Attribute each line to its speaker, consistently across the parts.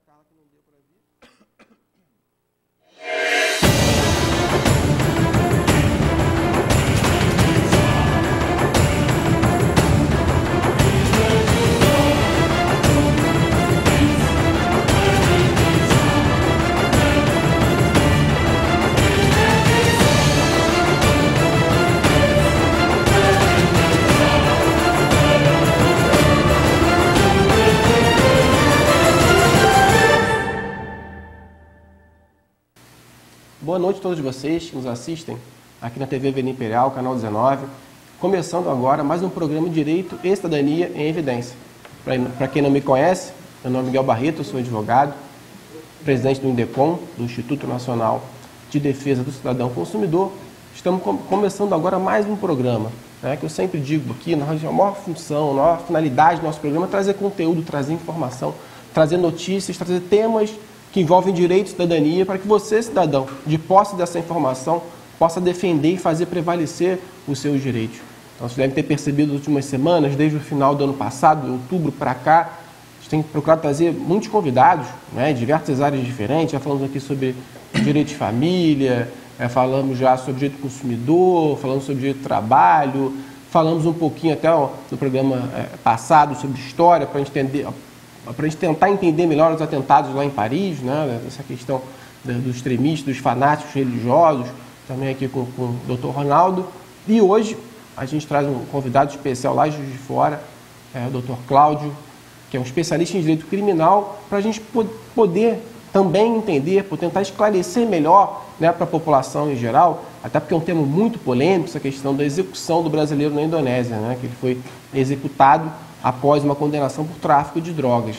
Speaker 1: Carla que não deu para vir. Boa noite a todos vocês que nos assistem aqui na TV Avenida Imperial, canal 19. Começando agora mais um programa de Direito e Cidadania em Evidência. Para quem não me conhece, meu nome é Miguel Barreto, eu sou advogado, presidente do INDECOM, do Instituto Nacional de Defesa do Cidadão Consumidor. Estamos começando agora mais um programa, né, que eu sempre digo aqui, a maior função, a maior finalidade do nosso programa é trazer conteúdo, trazer informação, trazer notícias, trazer temas que envolvem direito e cidadania, para que você, cidadão, de posse dessa informação, possa defender e fazer prevalecer os seus direitos. Então, vocês devem ter percebido nas últimas semanas, desde o final do ano passado, de outubro para cá, a gente tem procurado trazer muitos convidados, né, de diversas áreas diferentes. Já falamos aqui sobre direito de família, falamos já sobre direito do consumidor, falamos sobre direito do trabalho, falamos um pouquinho até no programa passado sobre história, para a gente tentar entender melhor os atentados lá em Paris, né, essa questão dos extremistas, dos fanáticos religiosos, também aqui com o Dr. Ronaldo. E hoje a gente traz um convidado especial lá de Juiz de Fora, o Dr. Cláudio, que é um especialista em direito criminal, para a gente poder também entender, por tentar esclarecer melhor, né, para a população em geral, até porque é um tema muito polêmico, essa questão da execução do brasileiro na Indonésia, né, que ele foi executado após uma condenação por tráfico de drogas.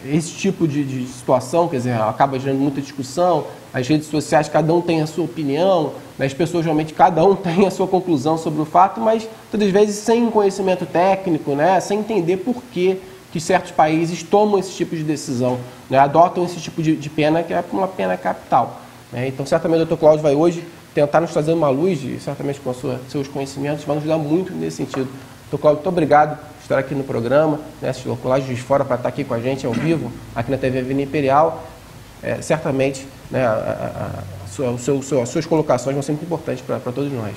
Speaker 1: Esse tipo de situação, quer dizer, acaba gerando muita discussão, as redes sociais, cada um tem a sua opinião, né, as pessoas realmente, cada um tem a sua conclusão sobre o fato, mas todas as vezes sem conhecimento técnico, né, sem entender por que certos países tomam esse tipo de decisão, né, adotam esse tipo de pena, que é uma pena capital. Né. Então, certamente o Dr. Cláudio vai hoje tentar nos trazer uma luz, certamente com seus conhecimentos, vai nos ajudar muito nesse sentido. Dr. Cláudio, muito obrigado por estar aqui no programa, né, se colocou lá de Juiz de Fora para estar aqui com a gente ao vivo, aqui na TV Avenida Imperial. Certamente, né, as suas colocações vão ser muito importantes para todos nós.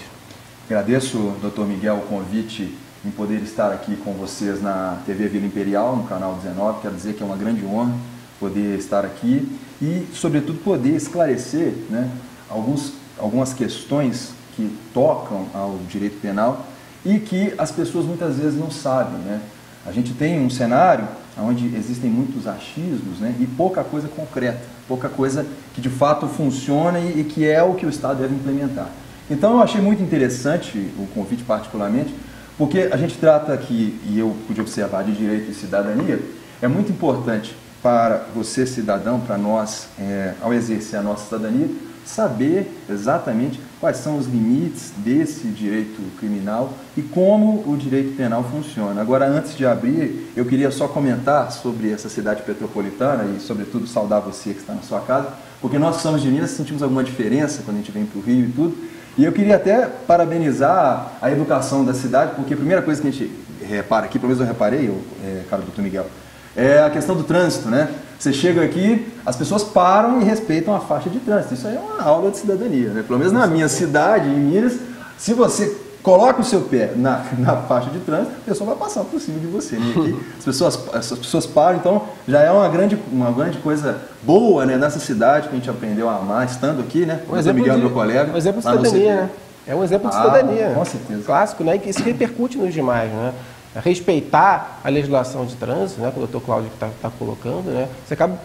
Speaker 2: Agradeço, Dr. Miguel, o convite em poder estar aqui com vocês na TV Vila Imperial, no canal 19. Quero dizer que é uma grande honra poder estar aqui e, sobretudo, poder esclarecer, né, algumas questões que tocam ao direito penal e que as pessoas muitas vezes não sabem, né? A gente tem um cenário onde existem muitos achismos, né, e pouca coisa concreta, pouca coisa que de fato funciona e que é o que o Estado deve implementar. Então eu achei muito interessante o convite particularmente, porque a gente trata aqui, e eu pude observar, de direito e cidadania. É muito importante para você, cidadão, para nós, ao exercer a nossa cidadania, saber exatamente quais são os limites desse direito criminal e como o direito penal funciona. Agora, antes de abrir, eu queria só comentar sobre essa cidade petropolitana e, sobretudo, saudar você que está na sua casa, porque nós somos de Minas, sentimos alguma diferença quando a gente vem para o Rio e tudo. E eu queria até parabenizar a educação da cidade, porque a primeira coisa que a gente repara aqui, pelo menos eu reparei, cara, doutor Miguel, é a questão do trânsito, né? Você chega aqui, as pessoas param e respeitam a faixa de trânsito. Isso aí é uma aula de cidadania, né? Pelo menos na minha cidade, em Minas, se você coloca o seu pé na faixa de trânsito, a pessoa vai passar por cima de você. Né? Aqui, as pessoas param, então já é uma grande coisa boa, né, nessa cidade que a gente aprendeu a amar, estando aqui, né?
Speaker 1: Um exemplo
Speaker 2: Miguel, meu colega.
Speaker 1: Um exemplo de cidadania, né? É um exemplo de cidadania.
Speaker 2: Com certeza.
Speaker 1: Clássico, né? E que isso repercute nos demais, né? Respeitar a legislação de trânsito, né, que o Dr. Cláudio está colocando, né,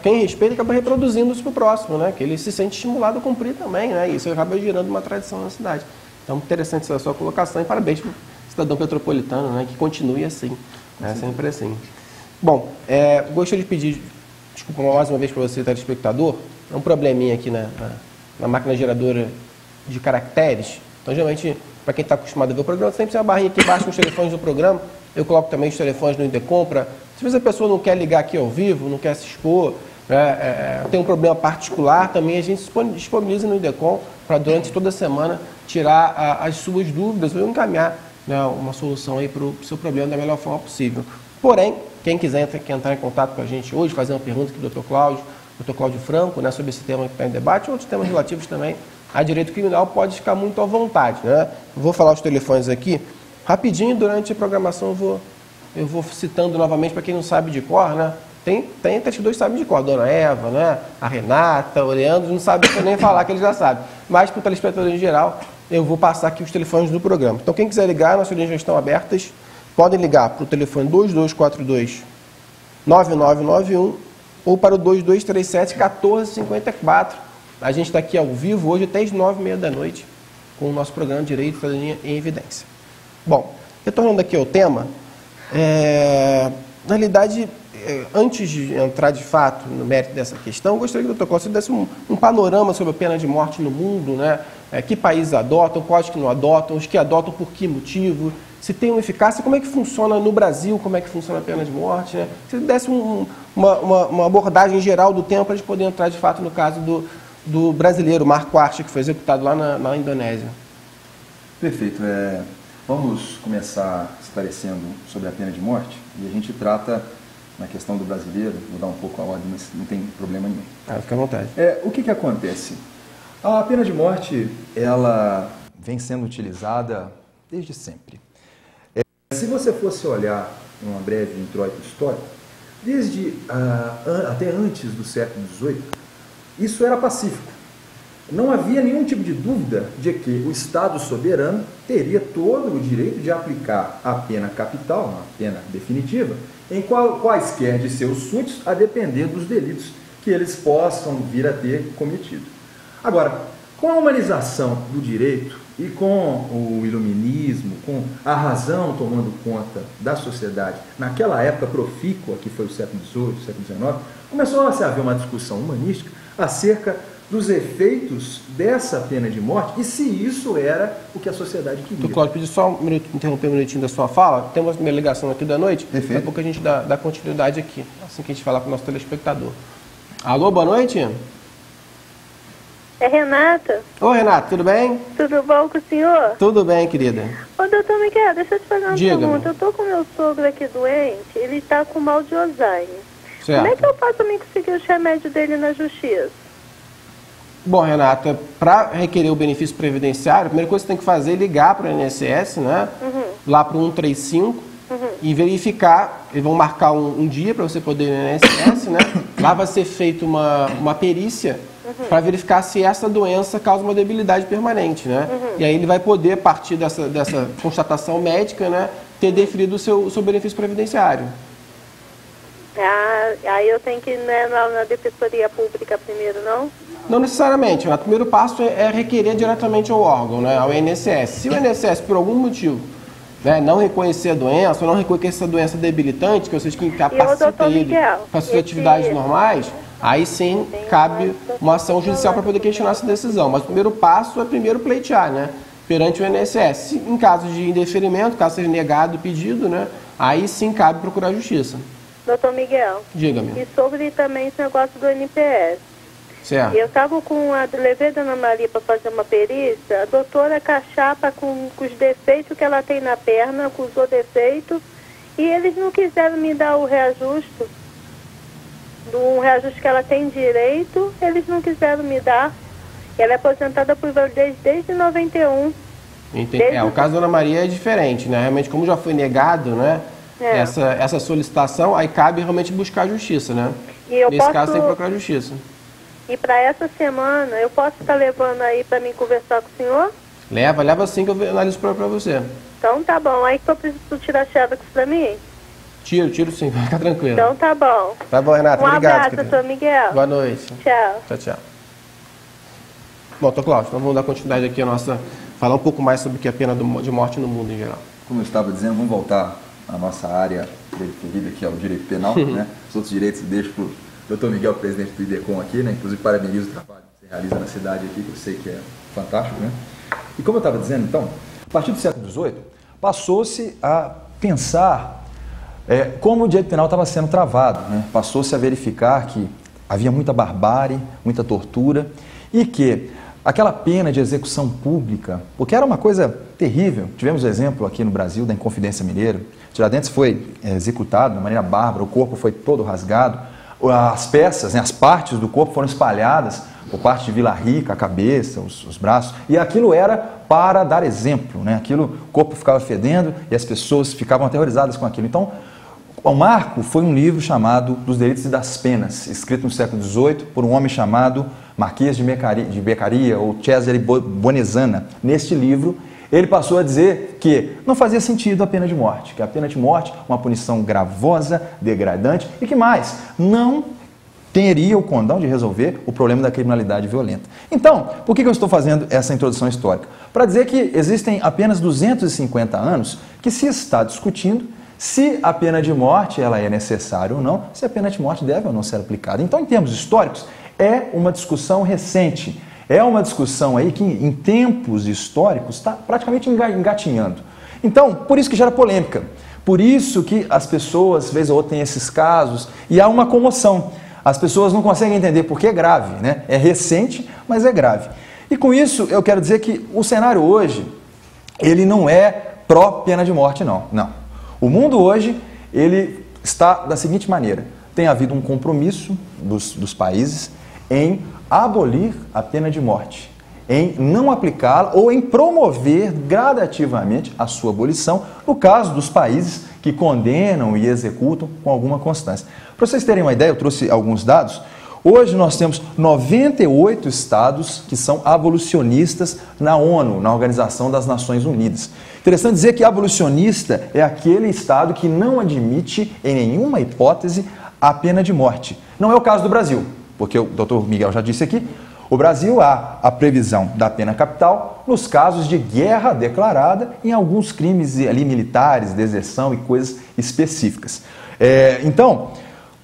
Speaker 1: quem respeita acaba reproduzindo isso para o próximo, né, que ele se sente estimulado a cumprir também, né, e isso acaba gerando uma tradição na cidade. Então, interessante essa sua colocação e parabéns para o cidadão petropolitano, né, que continue assim, né, sempre assim. Bom, gostaria de pedir desculpa mais uma vez para você, telespectador, é um probleminha aqui na máquina geradora de caracteres. Então, geralmente, para quem está acostumado a ver o programa, sempre tem uma barrinha aqui embaixo com os telefones do programa. Eu coloco também os telefones no INDECOM. Se vezes a pessoa não quer ligar aqui ao vivo, não quer se expor, tem um problema particular, também a gente disponibiliza no INDECOM para durante toda a semana tirar as suas dúvidas ou encaminhar, né, uma solução aí para o seu problema da melhor forma possível. Porém, Quem quiser entrar em contato com a gente hoje, fazer uma pergunta aqui do Dr. Cláudio Franco, né, sobre esse tema que está em debate, outros temas relativos também a direito criminal, pode ficar muito à vontade, né? Vou falar os telefones aqui. Rapidinho, durante a programação, eu vou citando novamente para quem não sabe de cor, né? Tem até que dois sabem de cor, a Dona Eva, né? A Renata, o Leandro, não sabe nem falar que eles já sabem. Mas para o telespectador em geral, eu vou passar aqui os telefones do programa. Então, quem quiser ligar, nossas linhas já estão abertas. Podem ligar para o telefone 2242-9991 ou para o 2237-1454. A gente está aqui ao vivo hoje até as 9h30 da noite com o nosso programa Direito e Cidadania em Evidência. Bom, retornando aqui ao tema, na realidade, antes de entrar de fato no mérito dessa questão, eu gostaria que o Dr. Cláudio desse um panorama sobre a pena de morte no mundo, né? Que países adotam, quais que não adotam, os que adotam por que motivo, se tem uma eficácia, como é que funciona no Brasil, como é que funciona a pena de morte, né? Se desse uma abordagem geral do tema para a gente poder entrar de fato no caso do brasileiro Marco Arce, que foi executado lá na Indonésia.
Speaker 2: Perfeito. Vamos começar esclarecendo sobre a pena de morte e a gente trata na questão do brasileiro, vou dar um pouco a ordem, mas não tem problema nenhum.
Speaker 1: Fica à vontade.
Speaker 2: O que acontece? A pena de morte, ela vem sendo utilizada desde sempre. Se você fosse olhar uma breve introito histórico, desde até antes do século XVIII, isso era pacífico. Não havia nenhum tipo de dúvida de que o Estado soberano teria todo o direito de aplicar a pena capital, uma pena definitiva, em quaisquer de seus súditos, a depender dos delitos que eles possam vir a ter cometido. Agora, com a humanização do direito e com o iluminismo, com a razão tomando conta da sociedade, naquela época profícua, que foi o século XVIII, século XIX, começou a se haver uma discussão humanística acerca dos efeitos dessa pena de morte e se isso era o que a sociedade queria.
Speaker 1: Doutor Cláudio, pedi só interromper um minutinho da sua fala. Tem uma ligação aqui da noite.
Speaker 2: Perfeito.
Speaker 1: Daqui a pouco a gente dá continuidade aqui, assim que a gente falar com o nosso telespectador. Alô, boa noite.
Speaker 3: É Renata.
Speaker 1: Oi, Renata, tudo bem?
Speaker 3: Tudo bom com o senhor?
Speaker 1: Tudo bem, querida.
Speaker 3: Ô, doutor Miguel, deixa eu te fazer uma
Speaker 1: Diga-me.
Speaker 3: pergunta. Eu tô com meu sogro aqui doente, ele tá com mal de Alzheimer.
Speaker 1: Certo.
Speaker 3: Como é que eu faço me conseguir os remédios dele na justiça?
Speaker 1: Bom, Renata, para requerer o benefício previdenciário, a primeira coisa que você tem que fazer é ligar para o INSS, né? Lá para o 135 e verificar. Eles vão marcar um dia para você poder ir no INSS, né? Lá vai ser feita uma perícia para verificar se essa doença causa uma debilidade permanente, né? E aí ele vai poder, a partir dessa constatação médica, né, ter deferido o seu benefício previdenciário.
Speaker 3: Aí eu tenho que ir na Defensoria Pública primeiro, não?
Speaker 1: Não necessariamente. O primeiro passo é requerer diretamente ao órgão, né, ao INSS. Se o INSS, por algum motivo, né, não reconhecer a doença, ou não reconhecer essa doença debilitante, que vocês que incapacitem ele para suas atividades normais, aí sim cabe uma ação judicial para poder questionar essa decisão. Mas o primeiro passo é primeiro pleitear, né, perante o INSS. Se, em caso de indeferimento, caso seja negado o pedido, né, aí sim cabe procurar a justiça.
Speaker 3: Doutor Miguel.
Speaker 1: Diga-me.
Speaker 3: E sobre também esse negócio do NPS.
Speaker 1: Certo.
Speaker 3: Eu estava levei a Dona Maria para fazer uma perícia, a doutora cachapa com os defeitos que ela tem na perna, acusou defeito, e eles não quiseram me dar o reajuste, do reajuste que ela tem direito, eles não quiseram me dar. Ela é aposentada por validez desde 91.
Speaker 1: Entendi. O caso da Dona Maria é diferente, né? Realmente, como já foi negado, né? Essa solicitação, aí cabe realmente buscar a justiça, né? Nesse caso tem que procurar a justiça.
Speaker 3: E para essa semana, eu posso estar levando aí para mim conversar com o senhor?
Speaker 1: Leva sim que eu analiso para você.
Speaker 3: Então tá bom, aí que eu preciso tirar a xerox para mim?
Speaker 1: Tiro sim, fica tranquilo.
Speaker 3: Então tá bom.
Speaker 1: Tá bom, Renata, obrigado.
Speaker 3: Abraço, doutor Miguel.
Speaker 1: Boa noite.
Speaker 3: Tchau.
Speaker 1: Tchau. Bom, doutor Cláudio, então vamos dar continuidade aqui falar um pouco mais sobre o que é a pena de morte no mundo em geral.
Speaker 2: Como eu estava dizendo, vamos voltar à nossa área preferida, que é o direito penal, né? Os outros direitos eu deixo para o doutor Miguel, presidente do IDECOM aqui, né? Inclusive parabenizo o trabalho que você realiza na cidade aqui, que eu sei que é fantástico, né? E como eu estava dizendo, então, a partir do século XVIII, passou-se a pensar como o direito penal estava sendo travado, né? Passou-se a verificar que havia muita barbárie, muita tortura e que aquela pena de execução pública, porque era uma coisa terrível. Tivemos o exemplo aqui no Brasil da Inconfidência Mineira. Tiradentes foi executado de maneira bárbara, o corpo foi todo rasgado, as peças, né, as partes do corpo foram espalhadas por parte de Vila Rica, a cabeça, os braços, e aquilo era para dar exemplo, né? Aquilo, o corpo ficava fedendo e as pessoas ficavam aterrorizadas com aquilo. Então, o marco foi um livro chamado Dos Delitos e das Penas, escrito no século XVIII por um homem chamado Marquês de Beccaria ou Cesare Bonezana. Neste livro, ele passou a dizer que não fazia sentido a pena de morte, que a pena de morte é uma punição gravosa, degradante e que mais, não teria o condão de resolver o problema da criminalidade violenta. Então, por que eu estou fazendo essa introdução histórica? Para dizer que existem apenas 250 anos que se está discutindo se a pena de morte ela é necessária ou não, se a pena de morte deve ou não ser aplicada. Então, em termos históricos, é uma discussão recente, é uma discussão aí que em tempos históricos está praticamente engatinhando. Então, por isso que gera polêmica, por isso que as pessoas, vez ou outra, têm esses casos e há uma comoção. As pessoas não conseguem entender porque é grave, né? É recente, mas é grave. E com isso eu quero dizer que o cenário hoje, ele não é pró-pena de morte, não. O mundo hoje, ele está da seguinte maneira: tem havido um compromisso dos países em abolir a pena de morte, em não aplicá-la ou em promover gradativamente a sua abolição, no caso dos países que condenam e executam com alguma constância. Para vocês terem uma ideia, eu trouxe alguns dados. Hoje nós temos 98 estados que são abolicionistas na ONU, na Organização das Nações Unidas. Interessante dizer que abolicionista é aquele estado que não admite, em nenhuma hipótese, a pena de morte. Não é o caso do Brasil, porque o Dr. Miguel já disse aqui, o Brasil há a previsão da pena capital nos casos de guerra declarada em alguns crimes ali militares, deserção e coisas específicas. Então,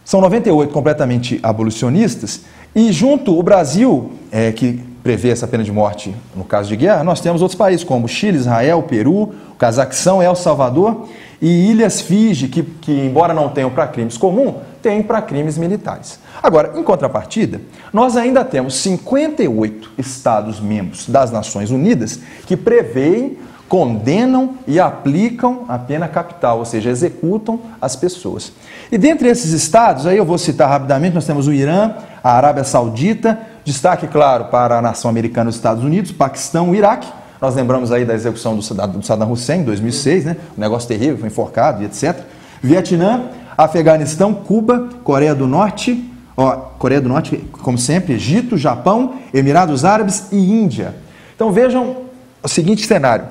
Speaker 2: são 98 completamente abolicionistas e junto o Brasil, que prevê essa pena de morte no caso de guerra, nós temos outros países como Chile, Israel, Peru, Cazaquistão, El Salvador e Ilhas Fiji, que embora não tenham para crimes comuns, têm para crimes militares. Agora, em contrapartida, nós ainda temos 58 Estados-membros das Nações Unidas que preveem, condenam e aplicam a pena capital, ou seja, executam as pessoas. E dentre esses estados, aí eu vou citar rapidamente, nós temos o Irã, a Arábia Saudita, destaque, claro, para a nação americana e os Estados Unidos, Paquistão, o Iraque. Nós lembramos aí da execução do Saddam Hussein em 2006, né? Um negócio terrível, foi enforcado e etc. Vietnã, Afeganistão, Cuba, Coreia do Norte, como sempre, Egito, Japão, Emirados Árabes e Índia. Então vejam o seguinte cenário.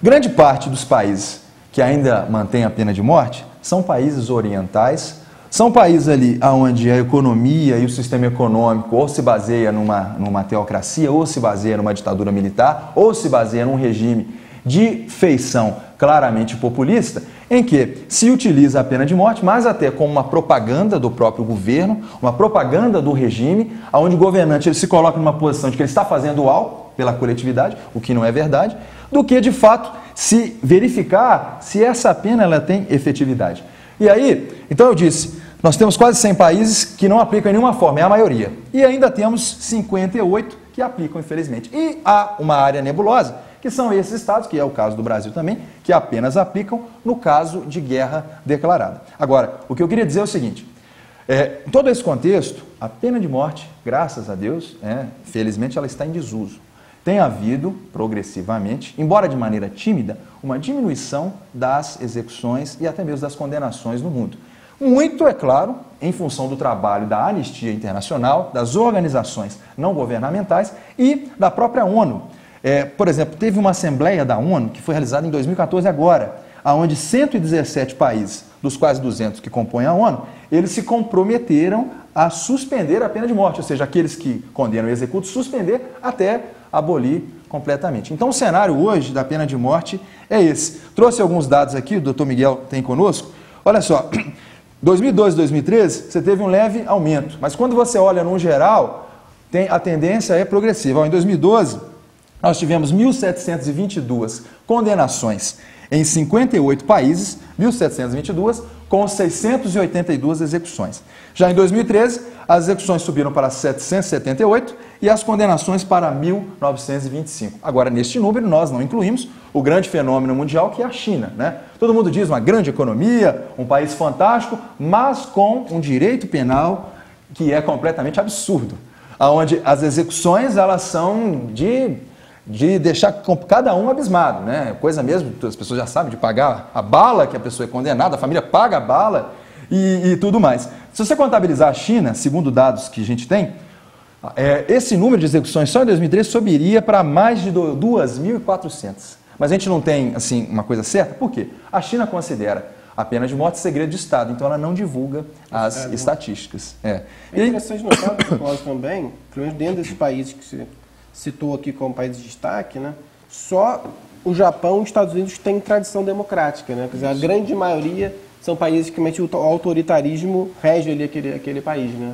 Speaker 2: Grande parte dos países que ainda mantêm a pena de morte são países orientais, são países ali onde a economia e o sistema econômico ou se baseia numa teocracia, ou se baseia numa ditadura militar, ou se baseia num regime de feição claramente populista, em que se utiliza a pena de morte, mas até como uma propaganda do próprio governo, uma propaganda do regime, onde o governante ele se coloca numa posição de que ele está fazendo algo pela coletividade, o que não é verdade, do que de fato se verificar se essa pena ela tem efetividade. E aí, então eu disse, nós temos quase 100 países que não aplicam em nenhuma forma, é a maioria. E ainda temos 58 que aplicam, infelizmente. E há uma área nebulosa, que são esses estados, que é o caso do Brasil também, que apenas aplicam no caso de guerra declarada. Agora, o que eu queria dizer é o seguinte, em todo esse contexto, a pena de morte, graças a Deus, felizmente ela está em desuso. Tem havido, progressivamente, embora de maneira tímida, uma diminuição das execuções e até mesmo das condenações no mundo. Muito, é claro, em função do trabalho da Anistia Internacional, das organizações não governamentais e da própria ONU. Por exemplo, teve uma assembleia da ONU que foi realizada em 2014 agora, onde 117 países, dos quase 200 que compõem a ONU, eles se comprometeram a suspender a pena de morte, ou seja, aqueles que condenam e executam, suspender até abolir completamente. Então o cenário hoje da pena de morte é esse. Trouxe alguns dados aqui, o Dr. Miguel tem conosco. Olha só, 2012 e 2013 você teve um leve aumento, mas quando você olha no geral, a tendência é progressiva. Em 2012, nós tivemos 1.722 condenações em 58 países, 1.722, com 682 execuções. Já em 2013, as execuções subiram para 778 e as condenações para 1.925. Agora, neste número, nós não incluímos o grande fenômeno mundial, que é a China, né? Todo mundo diz uma grande economia, um país fantástico, mas com um direito penal que é completamente absurdo, onde as execuções elas são de deixar cada um abismado, né? Coisa mesmo, as pessoas já sabem, de pagar a bala que a pessoa é condenada, a família paga a bala e tudo mais. Se você contabilizar a China, segundo dados que a gente tem, esse número de execuções só em 2013 subiria para mais de 2.400. Mas a gente não tem assim uma coisa certa, por quê? A China considera a pena de morte segredo de Estado, então ela não divulga as estatísticas.
Speaker 1: É interessante notar, Cláudio, também, pelo menos dentro desses países que você citou aqui como país de destaque, né, só o Japão e os Estados Unidos têm tradição democrática, né? Quer dizer, a grande maioria são países que o autoritarismo rege ali aquele país, né?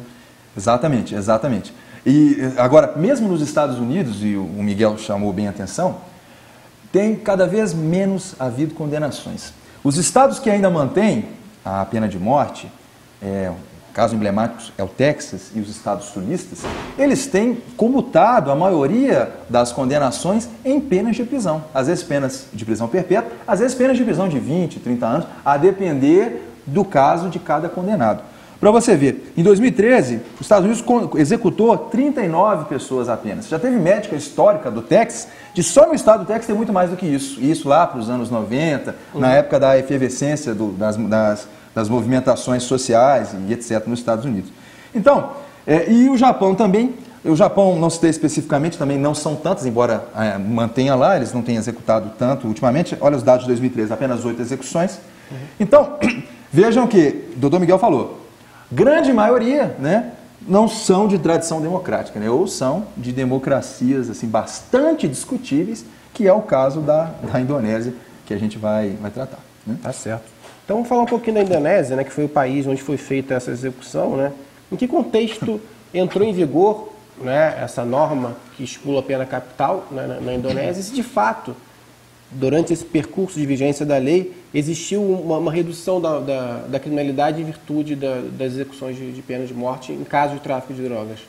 Speaker 2: Exatamente, exatamente. E agora, mesmo nos Estados Unidos, e o Miguel chamou bem a atenção, tem cada vez menos havido condenações. Os estados que ainda mantêm a pena de morte, caso emblemático é o Texas e os estados sulistas, eles têm comutado a maioria das condenações em penas de prisão. Às vezes penas de prisão perpétua, às vezes penas de prisão de 20, 30 anos, a depender do caso de cada condenado. Para você ver, em 2013, os Estados Unidos executou 39 pessoas apenas. Já teve médica histórica do Texas, de só no estado do Texas tem muito mais do que isso. Isso lá para os anos 90, na época da efervescência das movimentações sociais e etc. nos Estados Unidos. Então, e o Japão também, o Japão não citei especificamente, também não são tantas, embora mantenha lá, eles não têm executado tanto ultimamente. Olha os dados de 2013, apenas 8 execuções. Então, vejam que o doutor Miguel falou, grande maioria, né, não são de tradição democrática, né, ou são de democracias assim, bastante discutíveis, que é o caso da Indonésia, que a gente vai tratar. Né?
Speaker 1: Tá certo. Então vamos falar um pouquinho da Indonésia, né, que foi o país onde foi feita essa execução. Né? Em que contexto entrou em vigor, né, essa norma que estipula a pena capital, né, na Indonésia, e se de fato, durante esse percurso de vigência da lei, existiu uma redução da criminalidade em virtude das execuções de pena de morte em caso de tráfico de drogas?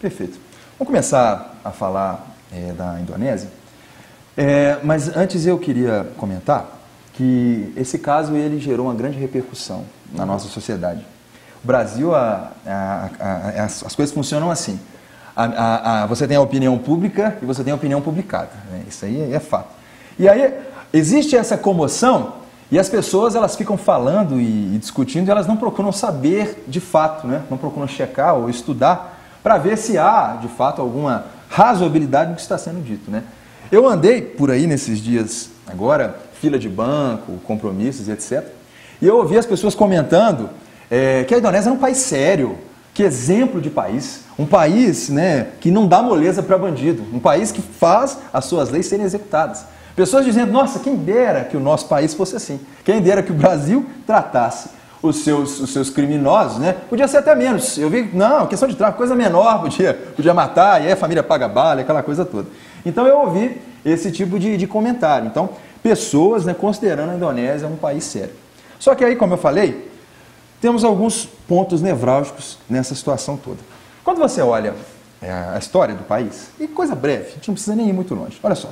Speaker 2: Perfeito. Vamos começar a falar da Indonésia, mas antes eu queria comentar que esse caso ele gerou uma grande repercussão na nossa sociedade. O Brasil, as coisas funcionam assim. Você tem a opinião pública e você tem a opinião publicada. Né? Isso aí é fato. E aí existe essa comoção e as pessoas elas ficam falando e discutindo e elas não procuram saber de fato, né? Não procuram checar ou estudar para ver se há de fato alguma razoabilidade no que está sendo dito. Né? Eu andei por aí nesses dias agora, fila de banco, compromissos e etc. E eu ouvi as pessoas comentando que a Indonésia é um país sério, que exemplo de país, um país, né, que não dá moleza para bandido, um país que faz as suas leis serem executadas. Pessoas dizendo, nossa, quem dera que o nosso país fosse assim, quem dera que o Brasil tratasse os seus criminosos, né? Podia ser até menos. Eu vi, não, questão de tráfico, coisa menor, podia matar, e aí a família paga bala, aquela coisa toda. Então eu ouvi esse tipo de comentário. Então, pessoas, né, considerando a Indonésia um país sério. Só que aí, como eu falei, temos alguns pontos nevrálgicos nessa situação toda. Quando você olha a história do país, e coisa breve, a gente não precisa nem ir muito longe. Olha só,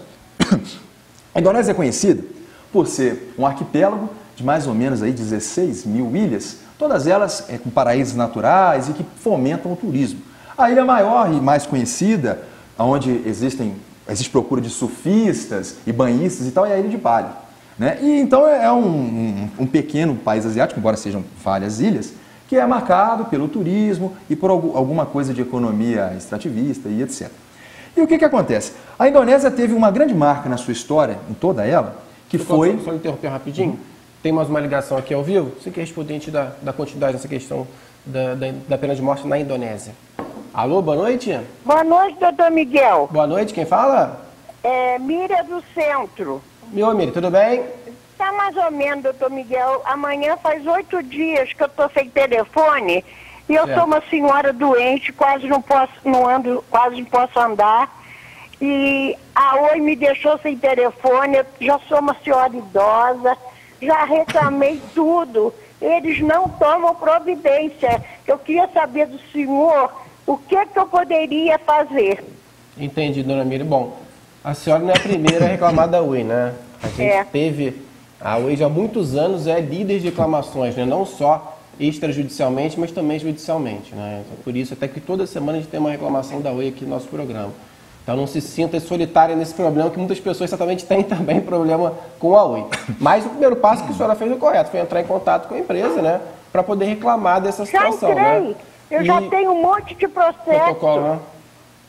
Speaker 2: a Indonésia é conhecida por ser um arquipélago de mais ou menos aí 16 mil ilhas, todas elas com paraísos naturais e que fomentam o turismo. A ilha maior e mais conhecida, onde existe procura de surfistas e banhistas e tal, é a ilha de Bali. Né? E então é um pequeno país asiático, embora sejam várias ilhas, que é marcado pelo turismo e por alguma coisa de economia extrativista e etc. E o que acontece? A Indonésia teve uma grande marca na sua história, em toda ela, que foi...
Speaker 1: Só interromper rapidinho. Tem mais uma ligação aqui ao vivo. Você quer responder antes da continuidade dessa questão da pena de morte na Indonésia. Alô, boa noite.
Speaker 4: Boa noite, doutor Miguel.
Speaker 1: Boa noite, quem fala?
Speaker 4: Mira do Centro.
Speaker 1: Oi, Miri, tudo bem?
Speaker 4: Tá mais ou menos, doutor Miguel. Amanhã faz 8 dias que eu tô sem telefone e eu sou uma senhora doente, quase não posso andar. E a Oi me deixou sem telefone, eu já sou uma senhora idosa, já reclamei tudo. Eles não tomam providência. Eu queria saber do senhor O que eu poderia fazer?
Speaker 1: Entendi, dona Miriam. Bom, a senhora não é a primeira a reclamar da Oi, né? A gente teve... A Oi já há muitos anos é líder de reclamações, né? Não só extrajudicialmente, mas também judicialmente, né? Então, por isso, até que toda semana a gente tem uma reclamação da Oi aqui no nosso programa. Então não se sinta solitária nesse problema, que muitas pessoas certamente têm também problema com a Oi. Mas o primeiro passo que a senhora fez é correto, foi entrar em contato com a empresa, né? Para poder reclamar dessa situação.
Speaker 4: Já entrei.
Speaker 1: Né?
Speaker 4: Eu já tenho um monte de processo.
Speaker 1: Protocolo, né?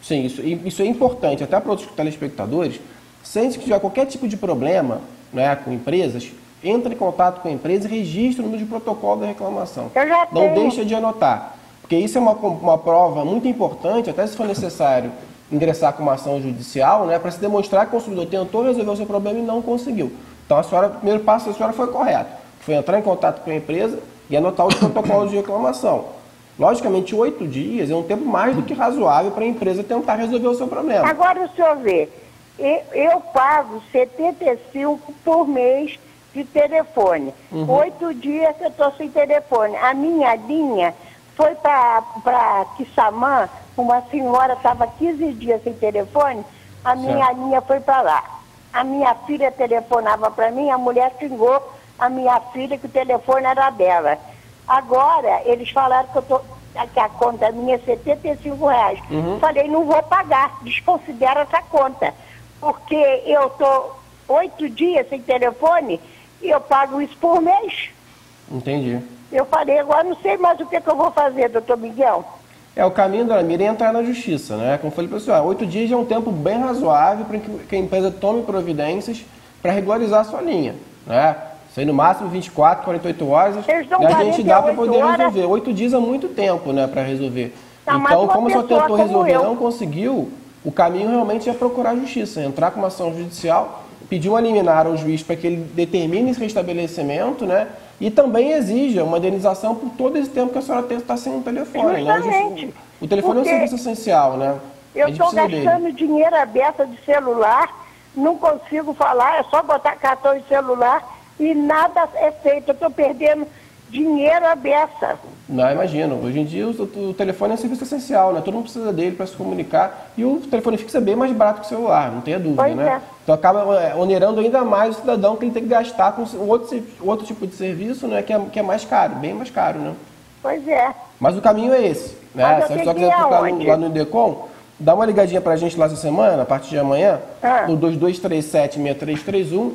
Speaker 1: Sim, isso é importante, até para outros telespectadores. Sempre que tiver qualquer tipo de problema, né, com empresas, entre em contato com a empresa e registre o número de protocolo da reclamação.
Speaker 4: Eu já tenho.
Speaker 1: Não deixa de anotar, porque isso é uma prova muito importante, até se for necessário ingressar com uma ação judicial, né, para se demonstrar que o consumidor tentou resolver o seu problema e não conseguiu. Então, o primeiro passo da senhora foi correto, foi entrar em contato com a empresa e anotar os protocolos de reclamação. Logicamente, 8 dias é um tempo mais do que razoável para a empresa tentar resolver o seu problema.
Speaker 4: Agora o senhor vê, eu pago 75 por mês de telefone. 8 dias que eu estou sem telefone. A minha linha foi para Quissamã, uma senhora estava 15 dias sem telefone, a minha linha foi para lá. A minha filha telefonava para mim, a mulher xingou a minha filha que o telefone era dela. Agora, eles falaram que a conta minha é R$75. Falei, não vou pagar, desconsidera essa conta. Porque eu estou 8 dias sem telefone e eu pago isso por mês.
Speaker 1: Entendi.
Speaker 4: Eu falei, agora não sei mais o que eu vou fazer, doutor Miguel.
Speaker 1: O caminho da Miriam é entrar na justiça, né? Como eu falei para o senhor, 8 dias é um tempo bem razoável para que a empresa tome providências para regularizar a sua linha, né? Isso aí no máximo 24, 48 horas, a gente dá para poder resolver. 8 dias é muito tempo, né, para resolver. Então, como a senhora tentou resolver e não conseguiu, o caminho realmente é procurar a justiça, entrar com uma ação judicial, pedir um liminar ao juiz para que ele determine esse restabelecimento, né? E também exija uma indenização por todo esse tempo que a senhora está sem um telefone. Né? O telefone é um serviço essencial, né?
Speaker 4: Eu estou gastando dinheiro aberto de celular, não consigo falar, é só botar cartão de celular e nada é feito. Eu estou perdendo dinheiro à beça.
Speaker 1: Não, imagino. Hoje em dia o telefone é um serviço essencial, né? Todo mundo precisa dele para se comunicar. E o telefone fixo é bem mais barato que o celular, não tenha dúvida,
Speaker 4: pois
Speaker 1: né? Então acaba onerando ainda mais o cidadão, que ele tem que gastar com outro tipo de serviço, né? Que é mais caro, bem mais caro, né?
Speaker 4: Pois é.
Speaker 1: Mas o caminho é esse, né? Se a pessoa quiser procurar lá no Indecom, dá uma ligadinha pra gente lá essa semana, a partir de amanhã, no 2237-6331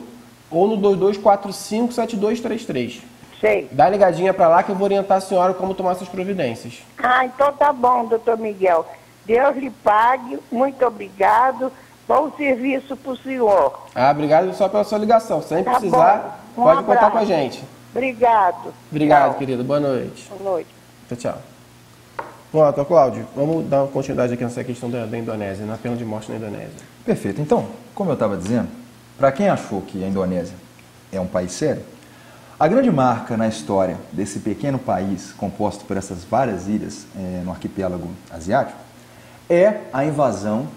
Speaker 1: ou no 2245-7233.
Speaker 4: Sei.
Speaker 1: Dá uma ligadinha para lá que eu vou orientar a senhora como tomar essas providências.
Speaker 4: Então tá bom, doutor Miguel. Deus lhe pague, muito obrigado. Bom serviço para o senhor.
Speaker 1: Obrigado só pela sua ligação. Se precisar, pode contar com a gente.
Speaker 4: Obrigado.
Speaker 1: Obrigado, querido. Boa noite.
Speaker 4: Boa noite.
Speaker 1: Tchau. Pronto, Cláudio, vamos dar uma continuidade aqui nessa questão da Indonésia, na pena de morte na Indonésia.
Speaker 2: Perfeito. Então, como eu estava dizendo, para quem achou que a Indonésia é um país sério, a grande marca na história desse pequeno país, composto por essas várias ilhas no arquipélago asiático, é a invasão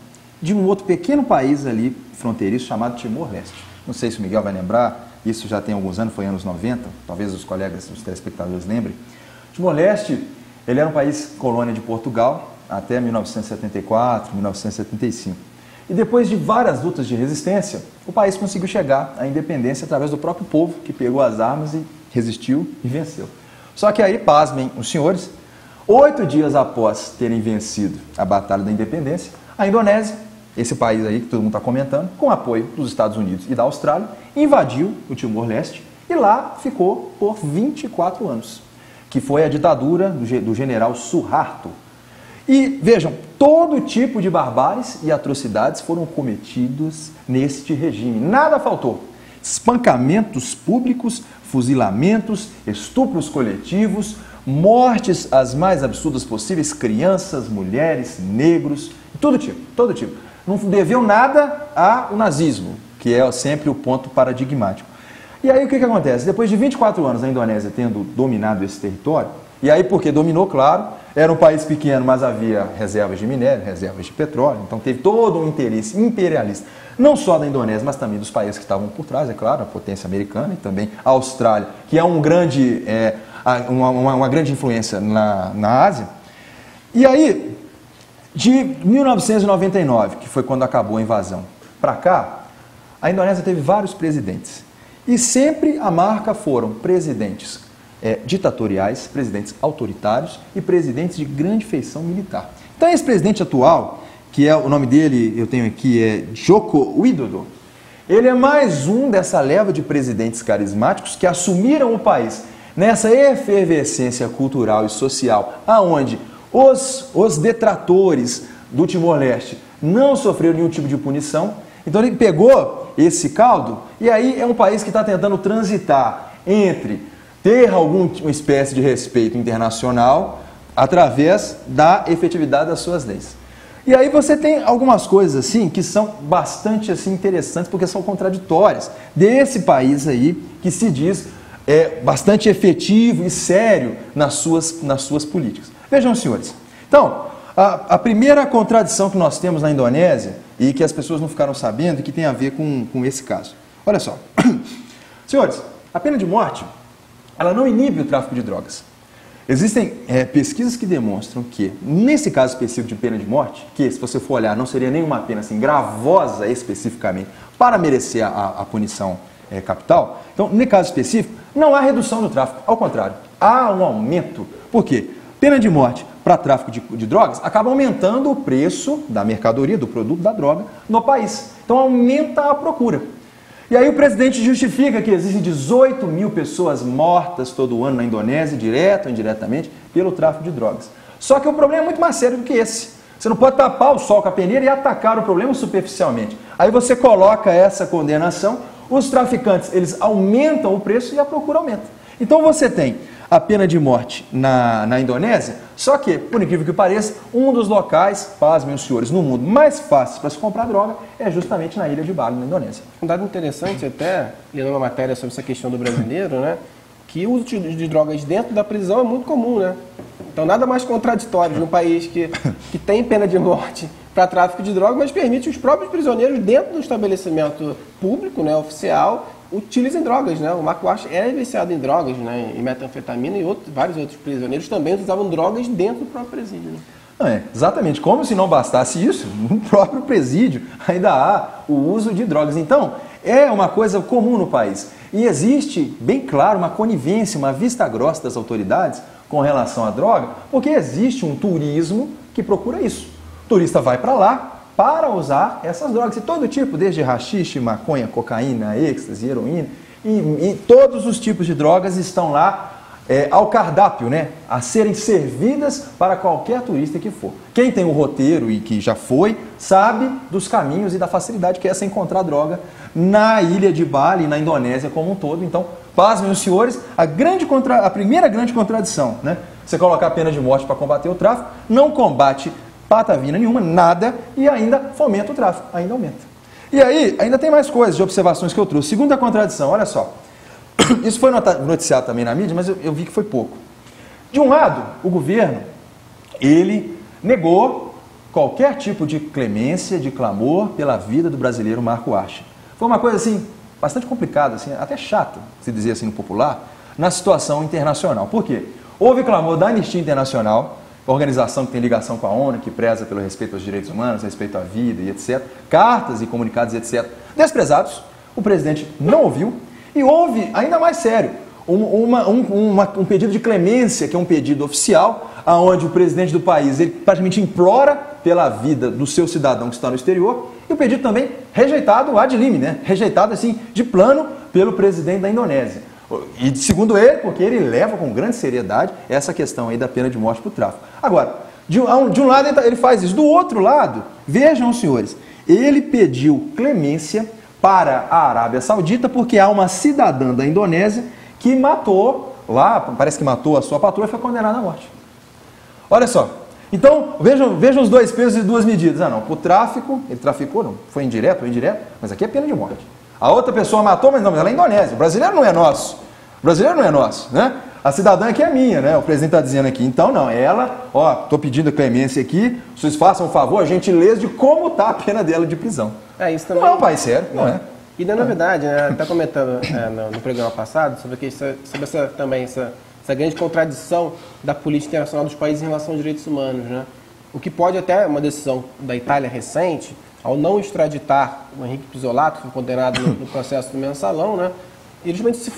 Speaker 2: de um outro pequeno país ali, fronteiriço, chamado Timor-Leste. Não sei se o Miguel vai lembrar, isso já tem alguns anos, foi anos 90, talvez os colegas, os telespectadores lembrem. Timor-Leste, ele era um país colônia de Portugal até 1974, 1975. E depois de várias lutas de resistência, o país conseguiu chegar à independência através do próprio povo, que pegou as armas e resistiu e venceu. Só que aí, pasmem os senhores, 8 dias após terem vencido a Batalha da Independência, a Indonésia, esse país aí que todo mundo está comentando, com apoio dos Estados Unidos e da Austrália, invadiu o Timor-Leste e lá ficou por 24 anos, que foi a ditadura do general Suharto. E vejam, todo tipo de barbáries e atrocidades foram cometidos neste regime. Nada faltou. Espancamentos públicos, fuzilamentos, estupros coletivos, mortes as mais absurdas possíveis, crianças, mulheres, negros, todo tipo. Não deviam nada ao nazismo, que é sempre o ponto paradigmático. E aí o que acontece? Depois de 24 anos a Indonésia tendo dominado esse território, e aí porque dominou, claro, era um país pequeno, mas havia reservas de minério, reservas de petróleo, então teve todo um interesse imperialista, não só da Indonésia, mas também dos países que estavam por trás, é claro, a potência americana e também a Austrália, que é uma grande influência na Ásia. E aí, De 1999, que foi quando acabou a invasão, para cá, a Indonésia teve vários presidentes. E sempre a marca foram presidentes ditatoriais, presidentes autoritários e presidentes de grande feição militar. Então esse presidente atual, que é o nome dele, eu tenho aqui, é Joko Widodo, ele é mais um dessa leva de presidentes carismáticos que assumiram o país nessa efervescência cultural e social, aonde os detratores do Timor-Leste não sofreram nenhum tipo de punição. Então ele pegou esse caldo e aí é um país que está tentando transitar entre ter alguma espécie de respeito internacional através da efetividade das suas leis. E aí você tem algumas coisas assim que são bastante assim, interessantes porque são contraditórias desse país aí que se diz bastante efetivo e sério nas suas políticas. Vejam, senhores. Então, a primeira contradição que nós temos na Indonésia e que as pessoas não ficaram sabendo e que tem a ver com esse caso. Olha só. Senhores, a pena de morte, ela não inibe o tráfico de drogas. Existem pesquisas que demonstram que, nesse caso específico de pena de morte, que se você for olhar, não seria nenhuma pena assim, gravosa especificamente para merecer a punição capital, então, nesse caso específico, não há redução do tráfico, ao contrário, há um aumento. Por quê? Pena de morte para tráfico de drogas acaba aumentando o preço da mercadoria, do produto, da droga no país. Então aumenta a procura. E aí o presidente justifica que existem 18 mil pessoas mortas todo ano na Indonésia, direto ou indiretamente, pelo tráfico de drogas. Só que o problema é muito mais sério do que esse. Você não pode tapar o sol com a peneira e atacar o problema superficialmente. Aí você coloca essa condenação, os traficantes eles aumentam o preço e a procura aumenta. Então você tem a pena de morte na Indonésia, só que, por incrível que pareça, um dos locais, pasmem os senhores, no mundo mais fáceis para se comprar droga é justamente na ilha de Bali, na Indonésia.
Speaker 1: Um dado interessante até, lendo uma matéria sobre essa questão do brasileiro, né, que o uso de drogas dentro da prisão é muito comum, né? Então nada mais contraditório de um país que tem pena de morte para tráfico de drogas, mas permite os próprios prisioneiros dentro do estabelecimento público, né, oficial, utilizem drogas, né? O Marco Arce é viciado em drogas, né? Em metanfetamina e vários outros prisioneiros também utilizavam drogas dentro do próprio presídio, né?
Speaker 2: Exatamente. Como se não bastasse isso, no próprio presídio ainda há o uso de drogas. Então, é uma coisa comum no país. E existe, bem claro, uma conivência, uma vista grossa das autoridades com relação à droga, porque existe um turismo que procura isso. O turista vai para lá para usar essas drogas, e todo tipo, desde haxixe, maconha, cocaína, êxtase, heroína, e todos os tipos de drogas estão lá ao cardápio, né, a serem servidas para qualquer turista que for. Quem tem o roteiro e que já foi, sabe dos caminhos e da facilidade que é encontrar droga na ilha de Bali, na Indonésia como um todo. Então, pasmem os senhores, a primeira grande contradição, né, você colocar a pena de morte para combater o tráfico, não combate patavina nenhuma, nada, e ainda fomenta o tráfico, ainda aumenta. E aí, ainda tem mais coisas de observações que eu trouxe. Segunda contradição, olha só. Isso foi noticiado também na mídia, mas eu vi que foi pouco. De um lado, o governo, ele negou qualquer tipo de clemência, de clamor pela vida do brasileiro Marco Arce. Foi uma coisa, assim, bastante complicada, assim, até chata, se dizer assim no popular, na situação internacional. Por quê? Houve clamor da Anistia Internacional, organização que tem ligação com a ONU, que preza pelo respeito aos direitos humanos, respeito à vida e etc. Cartas e comunicados e etc. desprezados, o presidente não ouviu, e houve, ainda mais sério, um pedido de clemência, que é um pedido oficial, onde o presidente do país ele praticamente implora pela vida do seu cidadão que está no exterior, e o pedido também rejeitado ad lim, né? Rejeitado assim de plano pelo presidente da Indonésia. E segundo ele, porque ele leva com grande seriedade essa questão aí da pena de morte para o tráfico. Agora, de um lado ele faz isso, do outro lado, vejam os senhores, ele pediu clemência para a Arábia Saudita porque há uma cidadã da Indonésia que matou, lá, parece que matou a sua patroa e foi condenada à morte. Olha só, então vejam os dois pesos e duas medidas. Ah não, o tráfico, ele traficou, não, foi indireto ou indireto, mas aqui é pena de morte. A outra pessoa matou, mas não, mas ela é indonésia. O brasileiro não é nosso. O brasileiro não é nosso, né? A cidadã aqui é minha, né? O presidente está dizendo aqui. Então, não, ela, ó, estou pedindo a clemência aqui, vocês façam um favor, a gentileza de como está a pena dela de prisão.
Speaker 1: Isso também...
Speaker 2: Não é um país sério, não é?
Speaker 1: E na novidade, né, até comentando no programa passado, sobre essa grande contradição da política internacional dos países em relação aos direitos humanos, né? o que pode até uma decisão da Itália recente, ao não extraditar o Henrique Pizzolatto, que foi condenado no processo do Mensalão, né? Ele justamente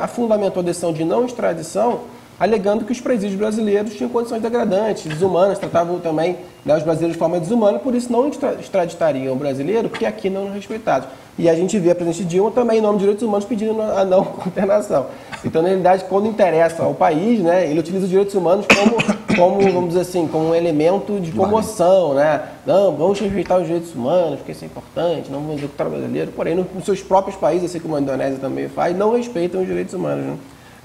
Speaker 1: fundamentou a decisão de não extradição, alegando que os presídios brasileiros tinham condições degradantes, desumanas, tratavam também, né, os brasileiros de forma desumana, por isso não extraditariam o brasileiro, porque aqui não eram respeitados. E a gente vê a presidente Dilma também, em nome de direitos humanos, pedindo a não condenação. Então, na realidade, quando interessa ao país, né, ele utiliza os direitos humanos como, vamos dizer assim, como um elemento de promoção, né? Não, vamos respeitar os direitos humanos, porque isso é importante, não vamos executar o brasileiro. Porém, nos seus próprios países, assim como a Indonésia também faz, não respeitam os direitos humanos, né?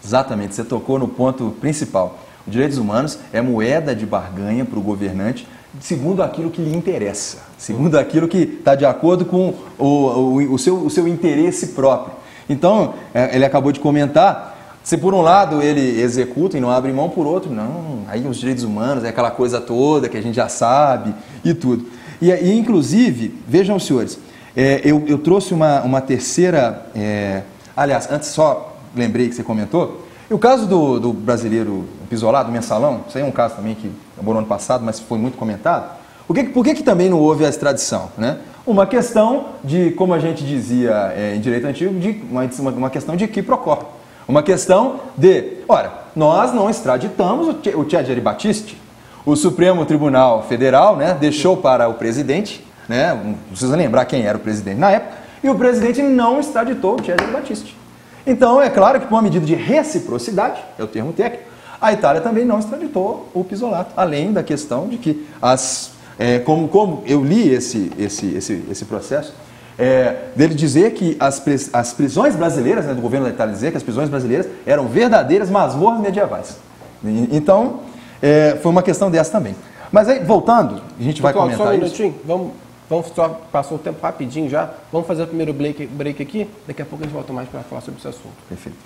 Speaker 2: Exatamente, você tocou no ponto principal. Os direitos humanos é moeda de barganha para o governante, segundo aquilo que lhe interessa, segundo aquilo que está de acordo com o seu interesse próprio. Então, ele acabou de comentar, se por um lado ele executa e não abre mão, por outro, não, aí os direitos humanos é aquela coisa toda que a gente já sabe e tudo. E inclusive, vejam os senhores, eu trouxe uma terceira, aliás, antes só lembrei que você comentou, e o caso do brasileiro Pizzolatto, do Mensalão, isso aí é um caso também que acabou no ano passado, mas foi muito comentado. Por que também não houve a extradição, né? Uma questão de, como a gente dizia em direito antigo, de uma questão de quiprocó. Uma questão de, ora, nós não extraditamos o Cesare Battisti. O Supremo Tribunal Federal, né, deixou para o presidente, né, não precisa lembrar quem era o presidente na época, e o presidente não extraditou o Cesare Battisti. Então, é claro que por uma medida de reciprocidade, é o termo técnico, a Itália também não extraditou o Pizzolatto, além da questão de que, como eu li esse processo, dele dizer que as prisões brasileiras, né, do governo da Itália dizer que as prisões brasileiras eram verdadeiras masmorras medievais. Então, foi uma questão dessa também. Mas aí, voltando, a gente vai comentar
Speaker 1: só um
Speaker 2: isso.
Speaker 1: minutinho, vamos só, passou o tempo rapidinho já, vamos fazer o primeiro break aqui, daqui a pouco a gente volta mais para falar sobre esse assunto.
Speaker 2: Perfeito.